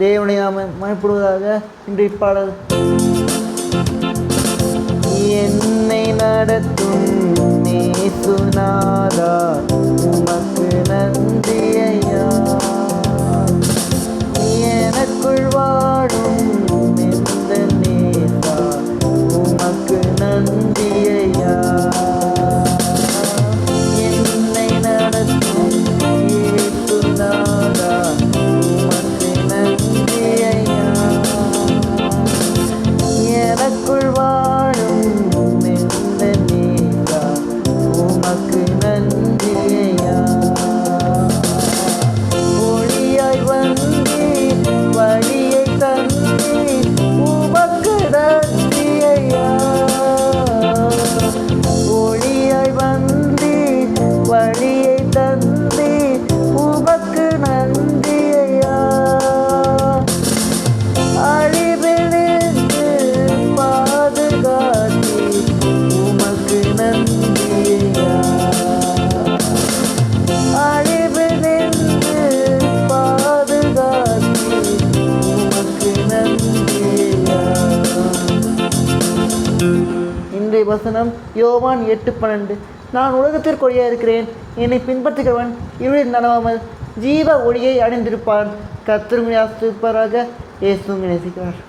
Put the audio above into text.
தேவனை நாம் மயப்படுவதாக. இன்று இப்பாடல்: என்னை நடத்தும் நேசுநாதா உமக்கு நன்றி ஐயா, எனக்குள் வாழும் எந்த நேசா உமக்கு நன்றி ஐயா. என்னை நடத்தும் நேசுநாதா உமக்கு நன்றி ஐயா, எனக்குள் வாழும் எந்த நேசா உமக்கு நன்றி ஐயா. ஒளியாய் வந்தே வழியை தந்தே உமக்கு நன்றி ஐயா, ஒளியாய் வந்தே வழியை தந்தே உமக்கு நன்றி ஐயா. அழிவிலிருந்து பாதுகாத்தே உமக்கு நன்றி ஐயா, அழிவிலிருந்து பாதுகாத்தே உமக்கு நன்றி ஐயா. இன்றைய வசனம் யோவான் 8:12. நான் உலகத்திற்கு ஒளியாக இருக்கிறேன், என்னை பின்பற்றுகிறவன் இருளில் நடவாமல் ஜீவ ஒளியை அடைந்திருப்பான். கர்த்தர் உங்களை ஆசீர்வதிப்பாராக. இயேசு உங்களை நேசிக்கிறார்.